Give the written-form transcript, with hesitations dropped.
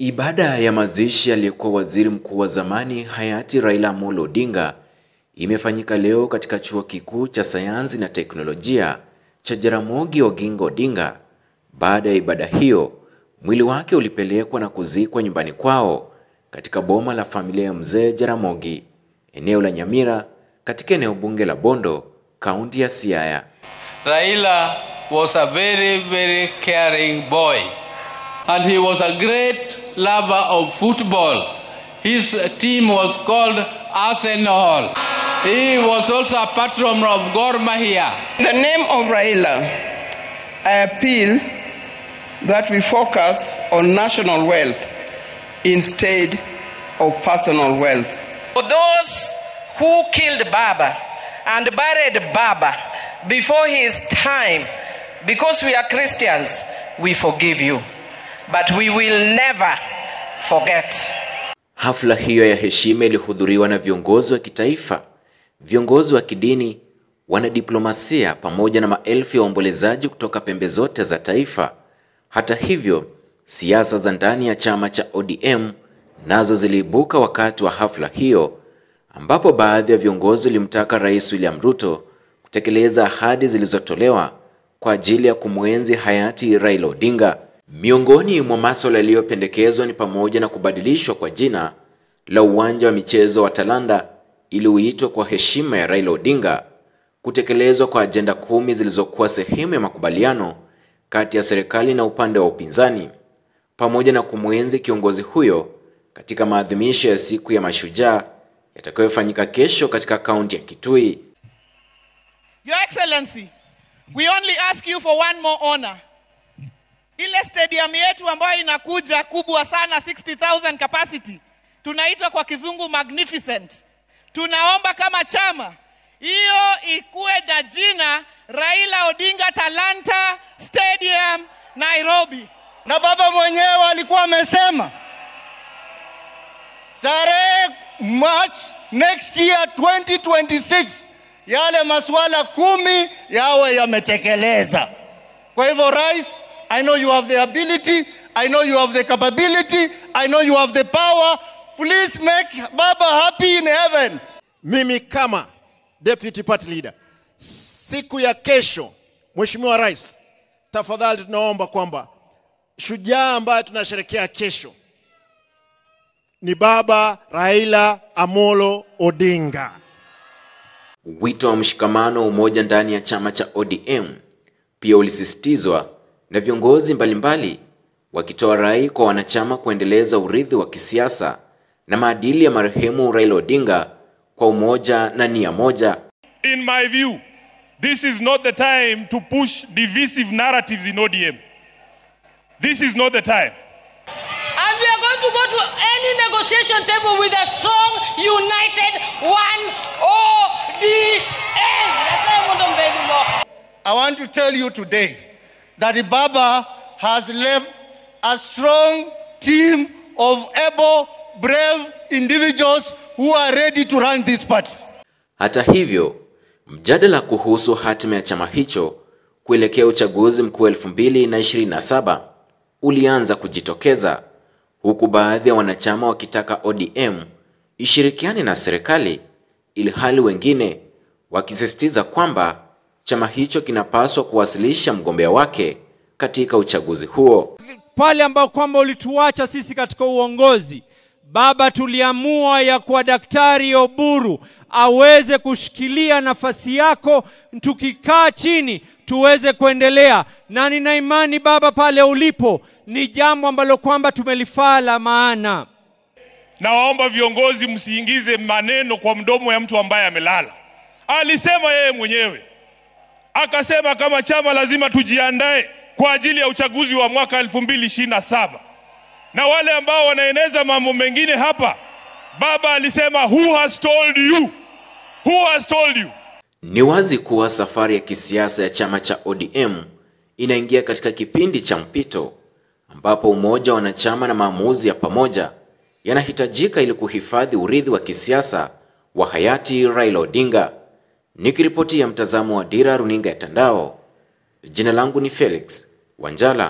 Ibada ya mazishi aliyekuwa waziri mkuu wa zamani hayati Raila Amolo Odinga imefanyika leo katika chuo kikuu cha sayansi na teknolojia cha Jaramogi Oginga Odinga. Baada ya ibada hiyo, mwili wake ulipelekwa na kuzikwa nyumbani kwao katika boma la familia ya mzee Jaramogi, eneo la Nyamira, katika eneo bunge la Bondo, kaunti ya Siaya. Raila was a very caring boy, and he was a great lover of football. His team was called Arsenal. He was also a patron of Gor Mahia. In the name of Raila, I appeal that we focus on national wealth instead of personal wealth. For those who killed Baba and buried Baba before his time, because we are Christians, we forgive you, but we will never forget. Hafla hiyo ya heshima ilihudhuriwa na viongozi wa kitaifa, viongozi wa kidini, wanadiplomasia pamoja na maelfu ya waombolezaji kutoka pembe zote za taifa. Hata hivyo, siasa za ndani ya chama cha ODM nazo ziliibuka wakati wa hafla hiyo, ambapo baadhi ya viongozi walimtaka Rais William Ruto kutekeleza ahadi zilizotolewa kwa ajili ya kumwenzi hayati Raila Odinga. Miongoni mwa masuala yaliyopendekezwa ni pamoja na kubadilishwa kwa jina la uwanja wa michezo wa Talanta ili uitwe kwa heshima ya Raila Odinga, kutekelezwa kwa ajenda 10 zilizokuwa sehemu ya makubaliano kati ya serikali na upande wa upinzani, pamoja na kumwenzi kiongozi huyo katika maadhimisho ya siku ya mashujaa yatakayofanyika kesho katika kaunti ya Kitui. Your Excellency, we only ask you for one more honor. Ile stadium yetu ambayo inakuja kubwa sana, 60,000 capacity, tunaita kwa kizungu magnificent. Tunaomba kama chama hiyo ikuwe na jina Raila Odinga Talanta Stadium Nairobi. Na baba mwenyewe alikuwa amesema tarehe March next year 2026 yale masuala 10 yawe yametekeleza. Kwa hivyo Rais, I know you have the ability, I know you have the capability, I know you have the power. Please make Baba happy in heaven. Mimi kama Deputy Party Leader, siku ya kesho, Mheshimiwa Rais, tafadhali tunaomba kwamba shujaa ambaye tunasherehekea kesho ni Baba Raila Amolo Odinga. Wito wa mshikamano, umoja ndani ya chama cha ODM pia ulisisitizwa na viongozi mbalimbali, wakitoa rai kwa wanachama kuendeleza urithi wa kisiasa na maadili ya marehemu Raila Odinga kwa umoja na nia moja. In my view, this is not the time to push divisive narratives in ODM. This is not the time. And we are going to go to any negotiation table with a strong, united, one ODM. I want to tell you today that Baba has left a strong team of able, brave individuals who are ready to run this party. Hata hivyo, mjadala kuhusu hatima ya chama hicho kuelekea uchaguzi mkuu 2027 ulianza kujitokeza, huku baadhi ya wanachama wakitaka ODM ishirikiane na serikali, ili hali wengine wakisisitiza kwamba chama hicho kinapaswa kuwasilisha mgombea wake katika uchaguzi huo. Pale ambao kwamba ulituacha sisi katika uongozi, Baba, tuliamua ya kwa Daktari Oburu aweze kushikilia nafasi yako, tukikaa chini tuweze kuendelea. Na nina imani Baba, pale ulipo ni jambo ambalo kwamba tumelifaa la maana. Nawaomba viongozi msiingize maneno kwa mdomo ya mtu ambaye amelala. Alisema yeye mwenyewe, akasema kama chama lazima tujiandae kwa ajili ya uchaguzi wa mwaka 2027. Na wale ambao wanaeneza mambo mengine hapa, Baba alisema who has told you? Who has told you? Ni wazi kuwa safari ya kisiasa ya chama cha ODM inaingia katika kipindi cha mpito, ambapo umoja wa wanachama na maamuzi ya pamoja yanahitajika ili kuhifadhi urithi wa kisiasa wa hayati Raila Odinga. Nikiripotia mtazamo wa Dira Runinga ya Tandao, jina langu ni Felix Wanjala.